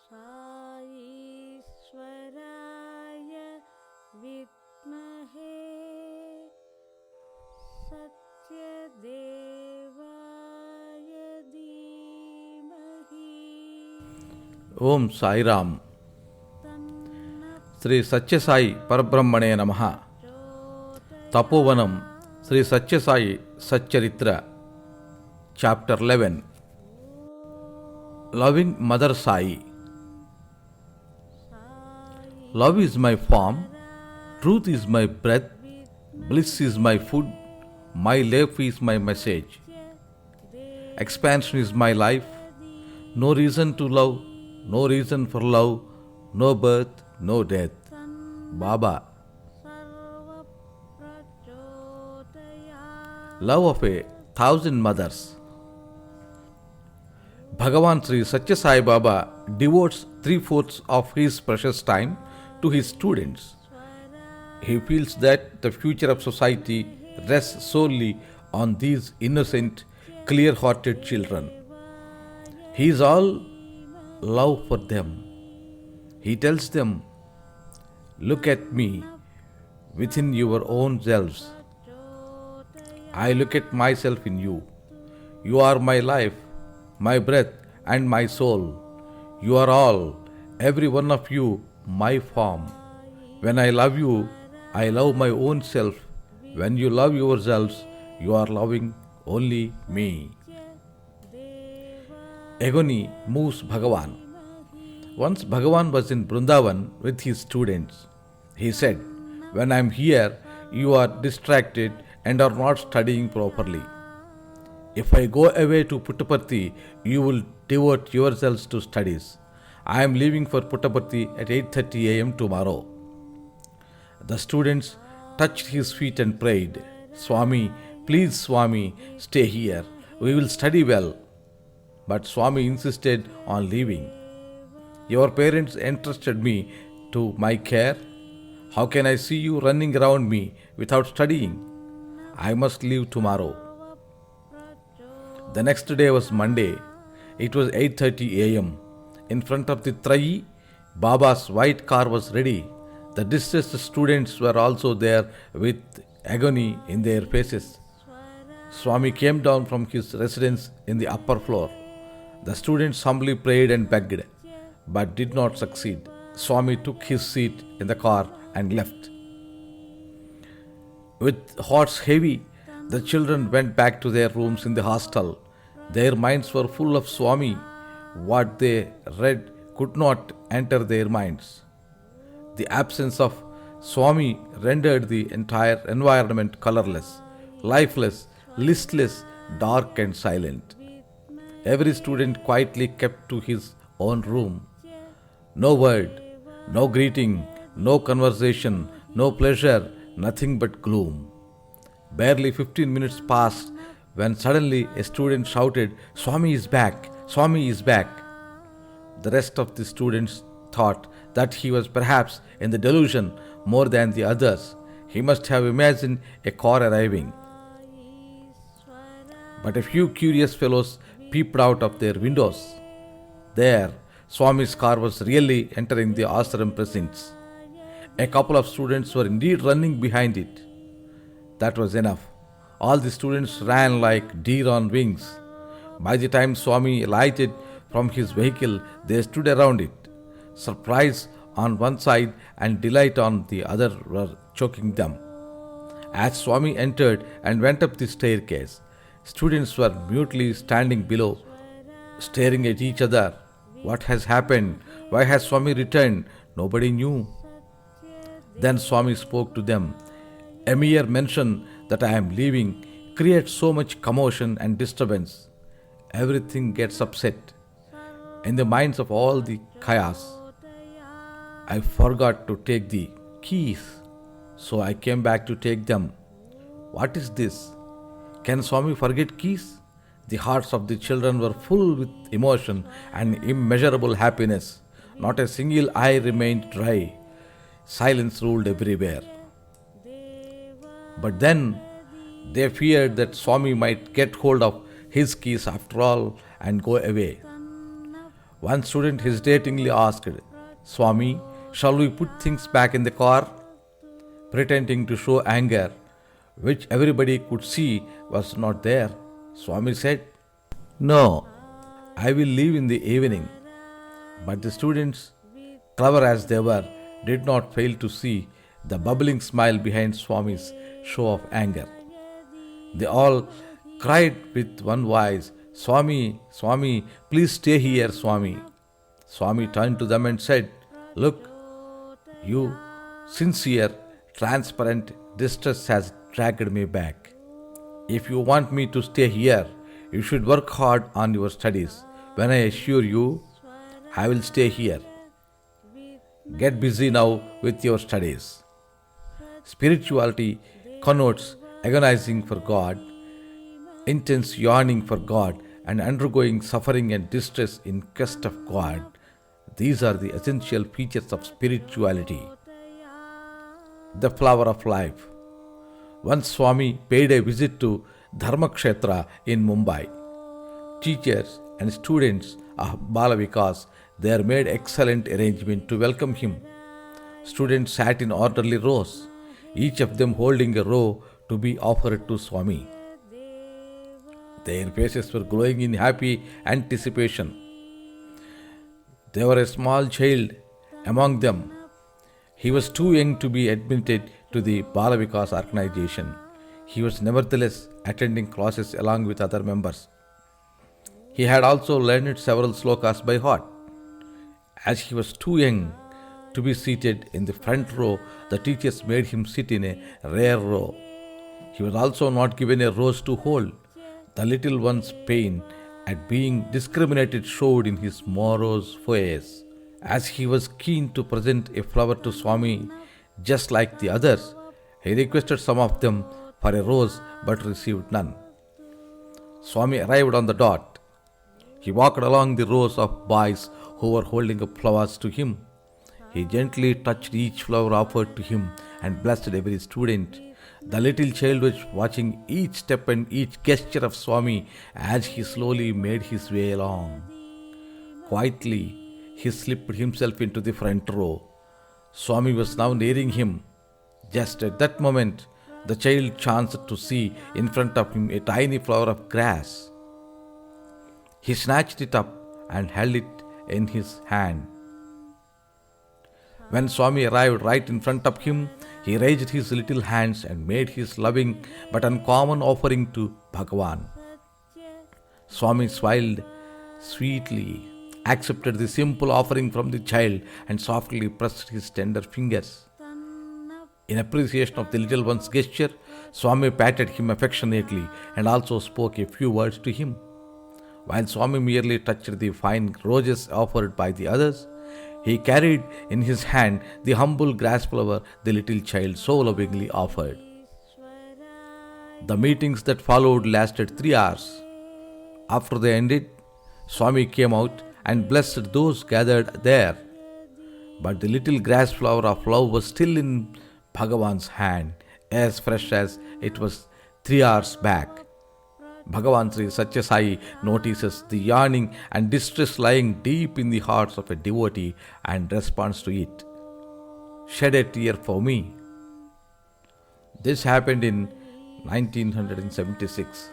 Saishwaraya Vidmahe Satya Devaya Dhimahi. Om Sai Ram. Sri Satya Sai ParabrahmaNe Namaha. Tapovanam Sri Satya Sai Satcharitra. Chapter 11. Loving Mother Sai. Love is my form, truth is my breath, bliss is my food, my life is my message. Expansion is my life, no reason to love, no reason for love, no birth, no death. Baba. Love of 1,000 mothers. Bhagawan Sri Satya Sai Baba devotes 3/4 of his precious time to his students. He feels that the future of society rests solely on these innocent, clear-hearted children. He is all love for them. He tells them, "Look at me within your own selves. I look at myself in you. You are my life, my breath, and my soul. You are all, every one of you, my form. When I love you, I love my own self. When you love yourselves, you are loving only me." Agony moves Bhagavan. Once Bhagavan was in Vrindavan with his students. He said, "When I am here, you are distracted and are not studying properly. If I go away to Puttaparthi, you will devote yourselves to studies. I am leaving for Puttaparthi at 8:30 a.m. tomorrow." The students touched his feet and prayed, "Swami, please Swami, stay here. We will study well." But Swami insisted on leaving. "Your parents entrusted me to my care. How can I see you running around me without studying? I must leave tomorrow." The next day was Monday. It was 8:30 a.m. In front of the Trayi, Baba's white car was ready. The distressed students were also there with agony in their faces. Swami came down from his residence in the upper floor. The students humbly prayed and begged, but did not succeed. Swami took his seat in the car and left. With hearts heavy, the children went back to their rooms in the hostel. Their minds were full of Swami. What they read could not enter their minds. The absence of Swami rendered the entire environment colorless, lifeless, listless, dark and silent. Every student quietly kept to his own room. No word, no greeting, no conversation, no pleasure, nothing but gloom. Barely 15 minutes passed when suddenly a student shouted, "Swami is back! Swami is back!" The rest of the students thought that he was perhaps in the delusion more than the others. He must have imagined a car arriving. But a few curious fellows peeped out of their windows. There, Swami's car was really entering the ashram precincts. A couple of students were indeed running behind it. That was enough. All the students ran like deer on wings. By the time Swami alighted from his vehicle, they stood around it. Surprise on one side and delight on the other were choking them. As Swami entered and went up the staircase, students were mutely standing below, staring at each other. What has happened? Why has Swami returned? Nobody knew. Then Swami spoke to them. "A mere mention that I am leaving creates so much commotion and disturbance. Everything gets upset in the minds of all the chaos. I forgot to take the keys, so I came back to take them. What is this? Can Swami forget keys?" The hearts of the children were full with emotion and immeasurable happiness. Not a single eye remained dry. Silence ruled everywhere. But then they feared that Swami might get hold of his keys after all and go away. One student hesitatingly asked, Swami, shall we put things back in the car? Pretending to show anger, which everybody could see was not there, Swami said, No, I will leave in the evening. But the students, clever as they were, did not fail to see the bubbling smile behind Swami's show of anger. They all cried with one voice, Swami, Swami, please stay here, Swami. Swami turned to them and said, Look, you sincere, transparent distress has dragged me back. If you want me to stay here, you should work hard on your studies. When I assure you, I will stay here. Get busy now with your studies. Spirituality connotes agonizing for God, intense yearning for God, and undergoing suffering and distress in quest of God. These are the essential features of spirituality. The flower of life. Once Swami paid a visit to Dharmakshetra in Mumbai. Teachers and students of Balavikas there made excellent arrangement to welcome him. Students sat in orderly rows, each of them holding a row to be offered to Swami. Their faces were glowing in happy anticipation. There were a small child among them. He was too young to be admitted to the Balavikas organization. He was nevertheless attending classes along with other members. He had also learned several slokas by heart. As he was too young to be seated in the front row, the teachers made him sit in a rear row. He was also not given a rose to hold. The little one's pain at being discriminated showed in his morose face. As he was keen to present a flower to Swami, just like the others, he requested some of them for a rose but received none. Swami arrived on the dot. He walked along the rows of boys who were holding up flowers to him. He gently touched each flower offered to him and blessed every student. The little child was watching each step and each gesture of Swami as he slowly made his way along. Quietly, he slipped himself into the front row. Swami was now nearing him. Just at that moment, the child chanced to see in front of him a tiny flower of grass. He snatched it up and held it in his hand. When Swami arrived right in front of him, he raised his little hands and made his loving but uncommon offering to Bhagawan. Swami smiled sweetly, accepted the simple offering from the child, and softly pressed his tender fingers. In appreciation of the little one's gesture, Swami patted him affectionately and also spoke a few words to him. While Swami merely touched the fine roses offered by the others, he carried in his hand the humble grass flower the little child so lovingly offered. The meetings that followed lasted 3 hours. After they ended, Swami came out and blessed those gathered there. But the little grass flower of love was still in Bhagavan's hand, as fresh as it was 3 hours back. Bhagavan Sri Sathya Sai notices the yearning and distress lying deep in the hearts of a devotee and responds to it. Shed a tear for me. This happened in 1976.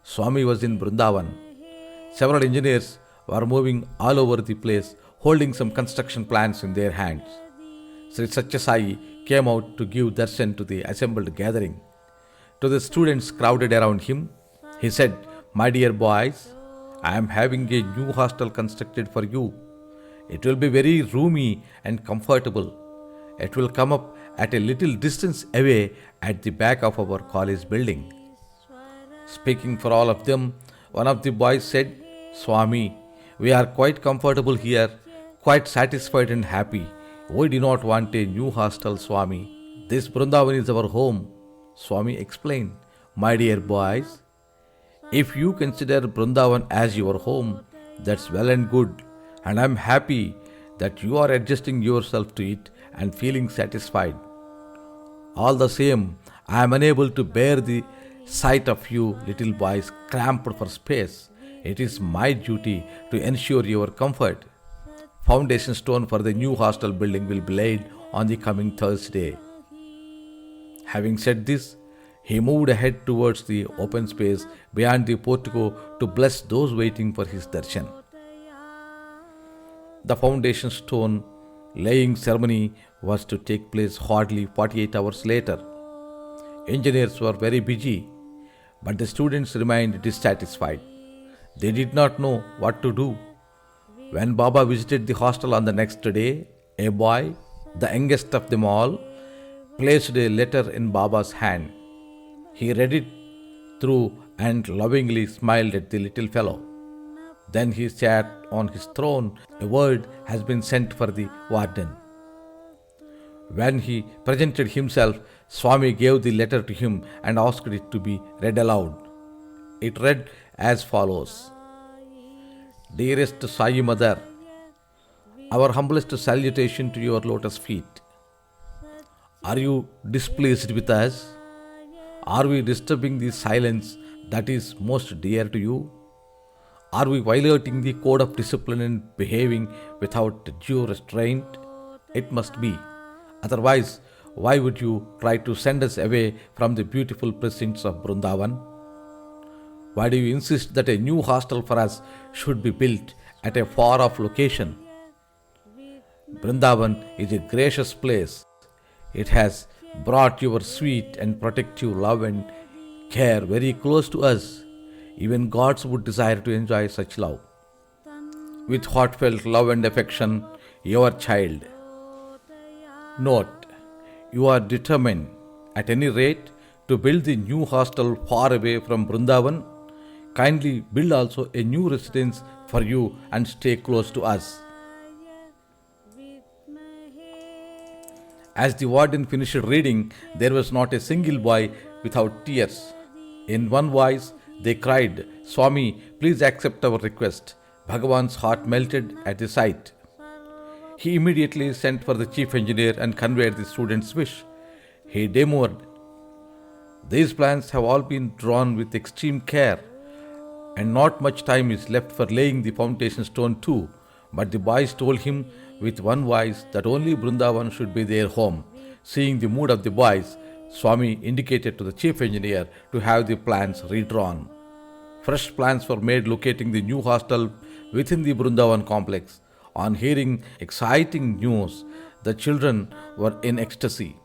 Swami was in Vrindavan. Several engineers were moving all over the place, holding some construction plans in their hands. Sri Sathya Sai came out to give darshan to the assembled gathering. To the students crowded around him, he said, My dear boys, I am having a new hostel constructed for you. It will be very roomy and comfortable. It will come up at a little distance away at the back of our college building. Speaking for all of them, one of the boys said, Swami, we are quite comfortable here, quite satisfied and happy. We do not want a new hostel, Swami. This Vrindavan is our home. Swami explained, My dear boys, if you consider Vrindavan as your home, that's well and good, and I am happy that you are adjusting yourself to it and feeling satisfied. All the same, I am unable to bear the sight of you little boys cramped for space. It is my duty to ensure your comfort. Foundation stone for the new hostel building will be laid on the coming Thursday. Having said this, he moved ahead towards the open space beyond the portico to bless those waiting for his darshan. The foundation stone laying ceremony was to take place hardly 48 hours later. Engineers were very busy, but the students remained dissatisfied. They did not know what to do. When Baba visited the hostel on the next day, a boy, the youngest of them all, placed a letter in Baba's hand. He read it through and lovingly smiled at the little fellow. Then he sat on his throne. A word has been sent for the warden. When he presented himself, Swami gave the letter to him and asked it to be read aloud. It read as follows: Dearest Sai Mother, our humblest salutation to your lotus feet. Are you displeased with us? Are we disturbing the silence that is most dear to you? Are we violating the code of discipline and behaving without due restraint? It must be. Otherwise, why would you try to send us away from the beautiful precincts of Vrindavan? Why do you insist that a new hostel for us should be built at a far-off location? Vrindavan is a gracious place. It has brought your sweet and protective love and care very close to us. Even gods would desire to enjoy such love. With heartfelt love and affection, your child. Note: you are determined, at any rate, to build the new hostel far away from Vrindavan. Kindly build also a new residence for you and stay close to us. As the warden finished reading, there was not a single boy without tears. In one voice, they cried, Swami, please accept our request. Bhagawan's heart melted at the sight. He immediately sent for the chief engineer and conveyed the student's wish. He demurred. These plans have all been drawn with extreme care, and not much time is left for laying the foundation stone too. But the boys told him with one voice that only Vrindavan should be their home. Seeing the mood of the boys, Swami indicated to the chief engineer to have the plans redrawn. Fresh plans were made locating the new hostel within the Vrindavan complex. On hearing exciting news, the children were in ecstasy.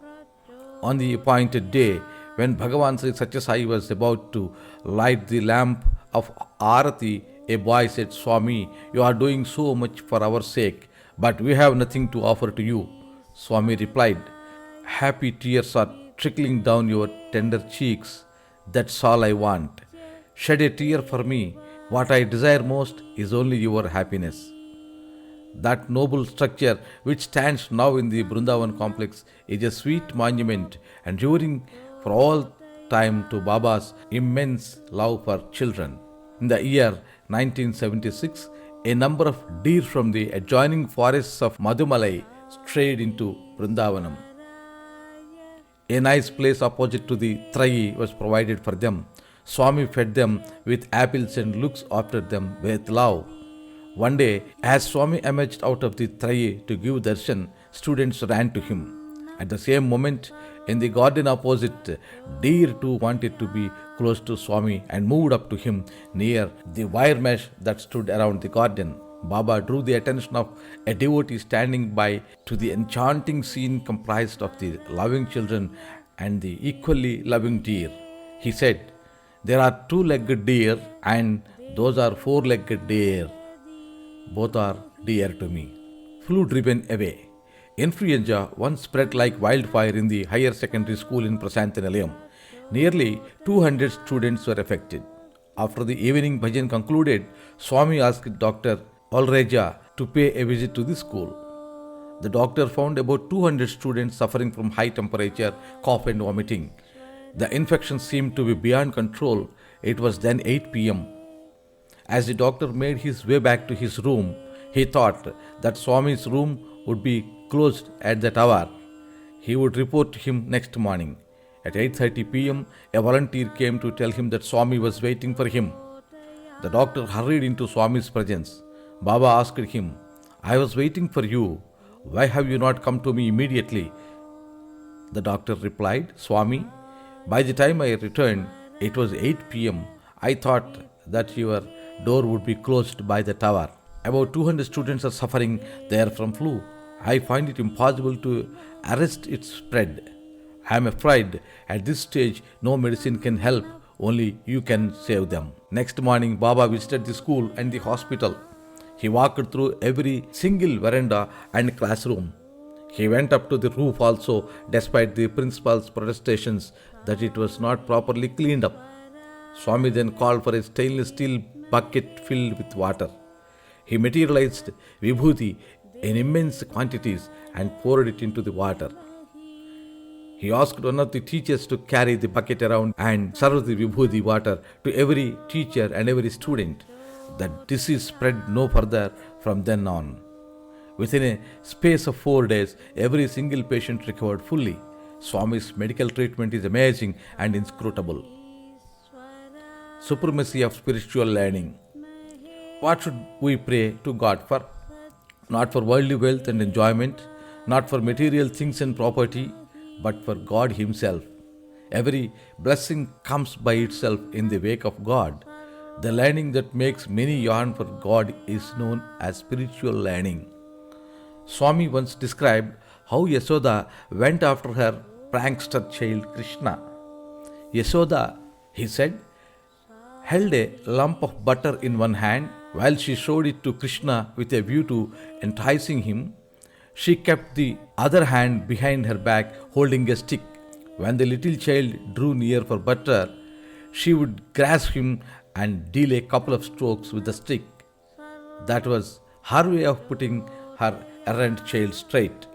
On the appointed day, when Bhagawan Sri Sathya Sai was about to light the lamp of Arati, a boy said, Swami, you are doing so much for our sake, but we have nothing to offer to you. Swami replied, happy tears are trickling down your tender cheeks. That's all I want. Shed a tear for me. What I desire most is only your happiness. That noble structure which stands now in the Vrindavan complex is a sweet monument enduring for all time to Baba's immense love for children. In the year 1976, a number of deer from the adjoining forests of Madhumalai strayed into Vrindavanam. A nice place opposite to the Trayi was provided for them. Swami fed them with apples and looks after them with love. One day, as Swami emerged out of the Trayi to give darshan, students ran to him. At the same moment, in the garden opposite, deer too wanted to be close to Swami and moved up to him near the wire mesh that stood around the garden. Baba drew the attention of a devotee standing by to the enchanting scene comprised of the loving children and the equally loving deer. He said, there are two-legged deer and those are four-legged deer. Both are dear to me. Flew driven away. Influenza once spread like wildfire in the higher secondary school in Prasanthi Nilayam. Nearly 200 students were affected. After the evening bhajan concluded, Swami asked Dr. Olreja to pay a visit to the school. The doctor found about 200 students suffering from high temperature, cough and vomiting. The infection seemed to be beyond control. It was then 8 p.m. As the doctor made his way back to his room, he thought that Swami's room would be closed at that hour. He would report to him next morning. At 8:30 p.m., a volunteer came to tell him that Swami was waiting for him. The doctor hurried into Swami's presence. Baba asked him, "I was waiting for you. Why have you not come to me immediately?" The doctor replied, "Swami, by the time I returned, it was 8 p.m. I thought that your door would be closed by the tower. About 200 students are suffering there from flu. I find it impossible to arrest its spread. I am afraid at this stage no medicine can help, only you can save them." Next morning, Baba visited the school and the hospital. He walked through every single veranda and classroom. He went up to the roof also, despite the principal's protestations that it was not properly cleaned up. Swami then called for a stainless steel bucket filled with water. He materialized vibhuti in immense quantities and poured it into the water. He asked one of the teachers to carry the bucket around and serve the vibhuti water to every teacher and every student. The disease spread no further from then on. Within a space of 4 days, every single patient recovered fully. Swami's medical treatment is amazing and inscrutable. Supremacy of spiritual learning. What should we pray to God for? Not for worldly wealth and enjoyment, not for material things and property, but for God Himself. Every blessing comes by itself in the wake of God. The learning that makes many yearn for God is known as spiritual learning. Swami once described how Yashoda went after her prankster child Krishna. Yashoda, he said, held a lump of butter in one hand while she showed it to Krishna with a view to enticing him. She kept the other hand behind her back holding a stick. When the little child drew near for butter, she would grasp him and deal a couple of strokes with the stick. That was her way of putting her errant child straight.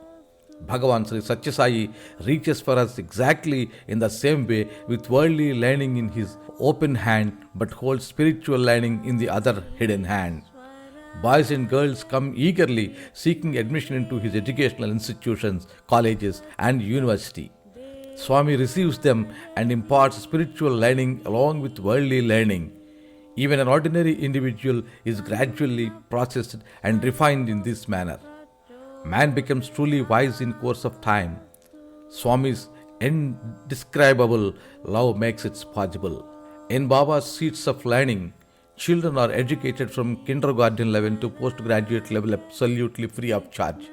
Bhagawan Sri Sathya Sai reaches for us exactly in the same way with worldly learning in his open hand but holds spiritual learning in the other hidden hand. Boys and girls come eagerly seeking admission into his educational institutions, colleges and university. Swami receives them and imparts spiritual learning along with worldly learning. Even an ordinary individual is gradually processed and refined in this manner. Man becomes truly wise in course of time. Swami's indescribable love makes it possible. In Baba's seats of learning, children are educated from kindergarten level to postgraduate level absolutely free of charge.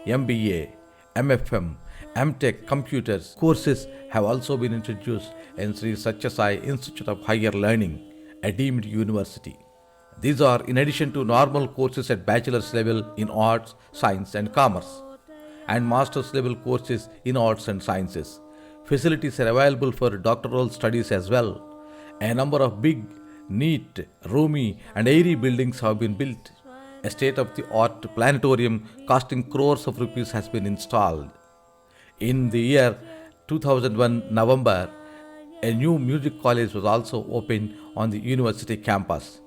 MBA, MFM, MTech computers courses have also been introduced in Sri Sathya Sai Institute of Higher Learning, a deemed university. These are in addition to normal courses at bachelor's level in arts, science and commerce and master's level courses in arts and sciences. Facilities are available for doctoral studies as well. A number of big, neat, roomy and airy buildings have been built. A state-of-the-art planetarium costing crores of rupees has been installed. In the year 2001 November, a new music college was also opened on the university campus.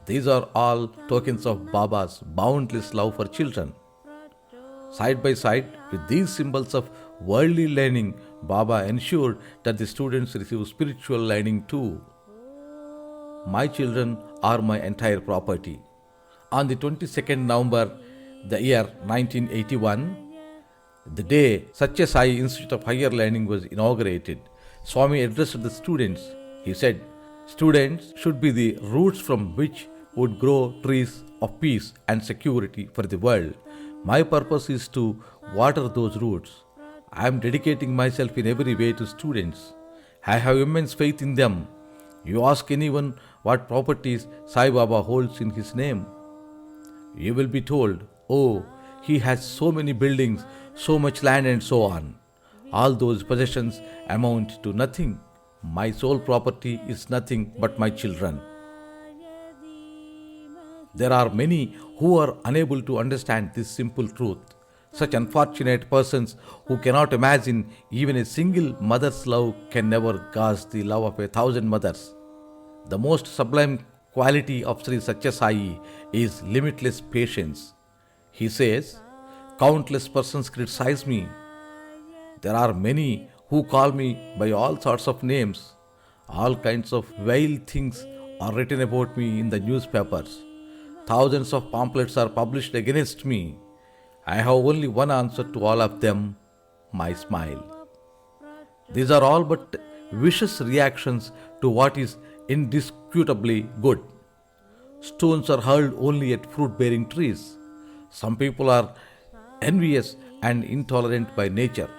These are all tokens of Baba's boundless love for children. Side by side with these symbols of worldly learning, Baba ensured that the students receive spiritual learning too. My children are my entire property. On the 22nd November, the year 1981, the day Sathya Sai Institute of Higher Learning was inaugurated, Swami addressed the students. He said, "Students should be the roots from which would grow trees of peace and security for the world. My purpose is to water those roots. I am dedicating myself in every way to students. I have immense faith in them. You ask anyone what properties Sai Baba holds in his name. You will be told, oh, he has so many buildings, so much land and so on. All those possessions amount to nothing. My sole property is nothing but my children." There are many who are unable to understand this simple truth. Such unfortunate persons who cannot imagine even a single mother's love can never gauge the love of 1,000 mothers. The most sublime quality of Sri Sathya Sai is limitless patience. He says, "Countless persons criticize me. There are many who call me by all sorts of names. All kinds of vile things are written about me in the newspapers. Thousands of pamphlets are published against me. I have only one answer to all of them: my smile. These are all but vicious reactions to what is indisputably good. Stones are hurled only at fruit bearing trees. Some people are envious and intolerant by nature.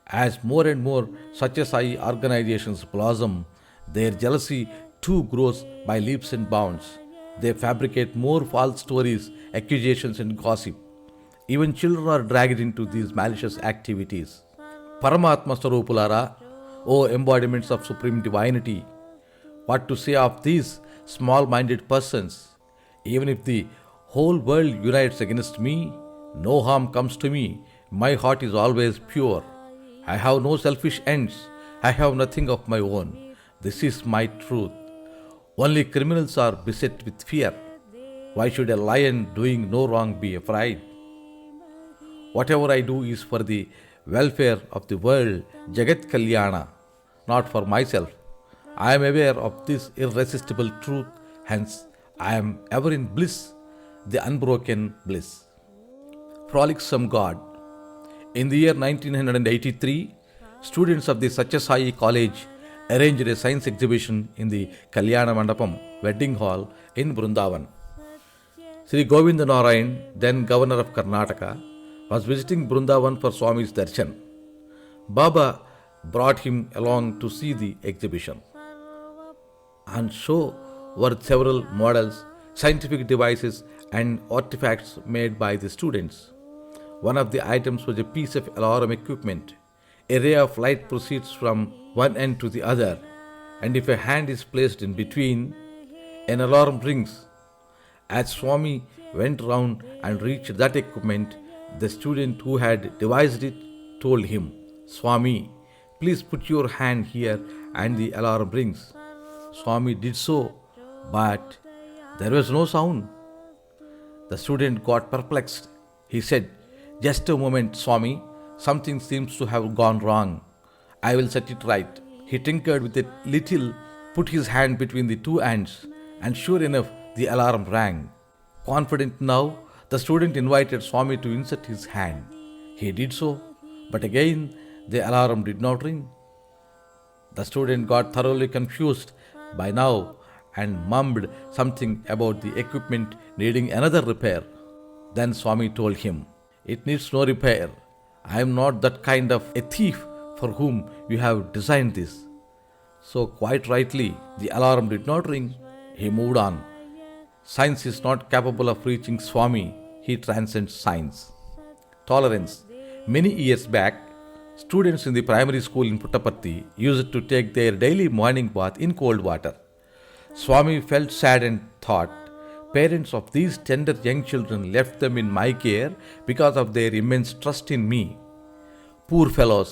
As more and more Sathya Sai organizations blossom, their jealousy too grows by leaps and bounds. They fabricate more false stories, accusations, and gossip. Even children are dragged into these malicious activities. Paramatma Sarupulara, O embodiments of supreme divinity, what to say of these small minded persons? Even if the whole world unites against me, no harm comes to me. My heart is always pure. I have no selfish ends. I have nothing of my own. This is my truth. Only criminals are beset with fear. Why should a lion doing no wrong be afraid? Whatever I do is for the welfare of the world, Jagat Kalyana, not for myself. I am aware of this irresistible truth, hence I am ever in bliss, the unbroken bliss. Frolicsome God. In the year 1983, students of the Sathya Sai College arranged a science exhibition in the Kalyana Mandapam wedding hall in Vrindavan. Sri Govinda Narayan, then governor of Karnataka, was visiting Vrindavan for Swami's darshan. Baba brought him along to see the exhibition. On show were several models, scientific devices, and artifacts made by the students. One of the items was a piece of alarm equipment. A ray of light proceeds from one end to the other, and if a hand is placed in between, an alarm rings. As Swami went round and reached that equipment, the student who had devised it told him, "Swami, please put your hand here," and the alarm rings. Swami did so, but there was no sound. The student got perplexed. He said, "Just a moment, Swami. Something seems to have gone wrong. I will set it right." He tinkered with it little, put his hand between the two ends, and sure enough, the alarm rang. Confident now, the student invited Swami to insert his hand. He did so, but again the alarm did not ring. The student got thoroughly confused by now and mumbled something about the equipment needing another repair. Then Swami told him, "It needs no repair. I am not that kind of a thief for whom you have designed this." So quite rightly, the alarm did not ring. He moved on. Science is not capable of reaching Swami. He transcends science. Tolerance. Many years back, students in the primary school in Puttaparthi used to take their daily morning bath in cold water. Swami felt sad and thought, "Parents of these tender young children left them in my care because of their immense trust in me. Poor fellows,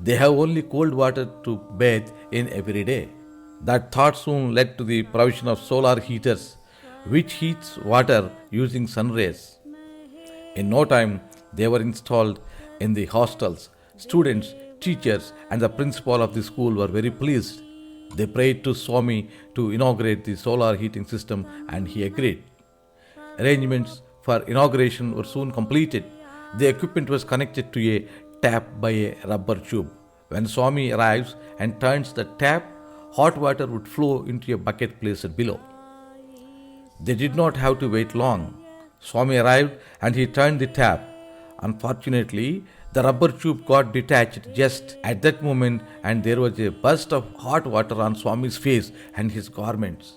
they have only cold water to bathe in every day." That thought soon led to the provision of solar heaters, which heats water using sun rays. In no time, they were installed in the hostels. Students, teachers, and the principal of the school were very pleased. They prayed to Swami to inaugurate the solar heating system, and he agreed. Arrangements for inauguration were soon completed. The equipment was connected to a tap by a rubber tube. When Swami arrives and turns the tap, hot water would flow into a bucket placed below. They did not have to wait long. Swami arrived and he turned the tap. Unfortunately, the rubber tube got detached just at that moment, and there was a burst of hot water on Swami's face and his garments.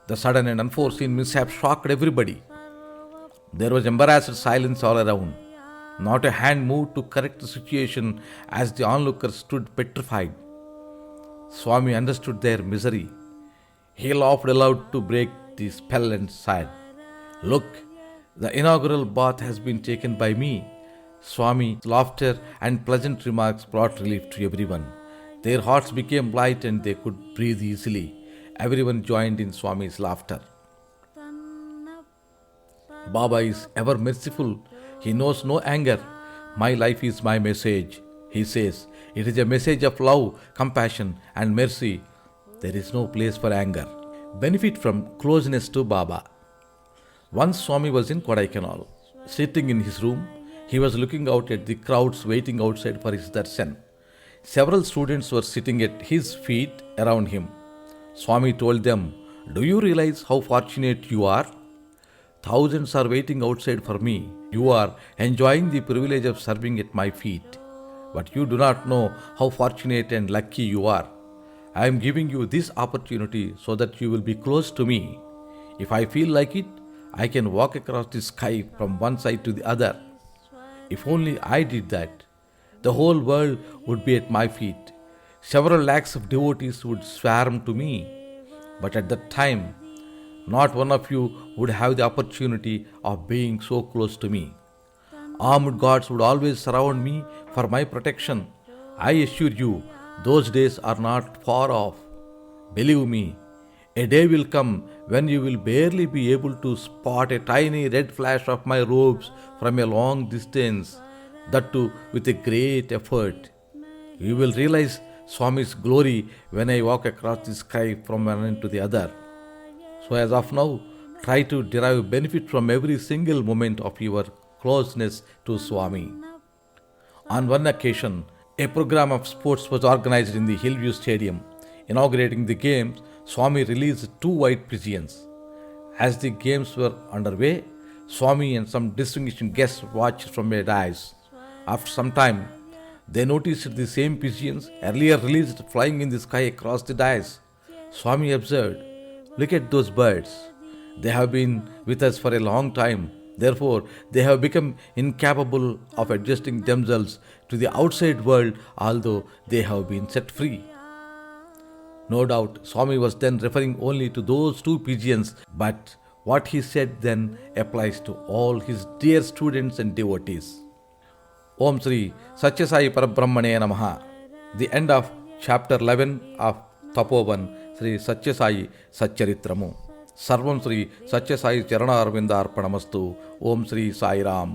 The sudden and unforeseen mishap shocked everybody. There was embarrassed silence all around. Not a hand moved to correct the situation as the onlookers stood petrified. Swami understood their misery. He laughed aloud to break the spell and said, "Look, the inaugural bath has been taken by me." Swami's laughter and pleasant remarks brought relief to everyone. Their hearts became light and they could breathe easily. Everyone joined in Swami's laughter. Baba is ever merciful. He knows no anger. My life is my message. He says, it is a message of love, compassion, and mercy. There is no place for anger. Benefit from closeness to Baba. Once Swami was in Kodaikanal. Sitting in his room, he was looking out at the crowds waiting outside for his darshan. Several students were sitting at his feet around him. Swami told them, "Do you realize how fortunate you are? Thousands are waiting outside for me. You are enjoying the privilege of serving at my feet. But you do not know how fortunate and lucky you are. I am giving you this opportunity so that you will be close to me. If I feel like it, I can walk across the sky from one side to the other. If only I did that, the whole world would be at my feet. Several lakhs of devotees would swarm to me. But at that time, not one of you would have the opportunity of being so close to me. Armed guards would always surround me for my protection. I assure you, those days are not far off. Believe me, a day will come when you will barely be able to spot a tiny red flash of my robes from a long distance, that too with a great effort. You will realize Swami's glory when I walk across the sky from one end to the other. So as of now, try to derive benefit from every single moment of your closeness to Swami." On one occasion, a program of sports was organized in the Hillview Stadium. Inaugurating the games, Swami released 2 white pigeons. As the games were underway, Swami and some distinguished guests watched from a dais. After some time, they noticed the same pigeons earlier released flying in the sky across the dais. Swami observed, "Look at those birds. They have been with us for a long time. Therefore, they have become incapable of adjusting themselves to the outside world, although they have been set free." No doubt, Swami was then referring only to those 2 pigeons, but what he said then applies to all his dear students and devotees. Om Sri Sathya Sai ParabrahmaNe Namaha. The end of chapter 11 of Tapovanam Sri Sathya Sai Satcharitramu. Sarvam Sri Sathya Sai Charana Arvinda Arpanamastu. Om Sri Sai Ram.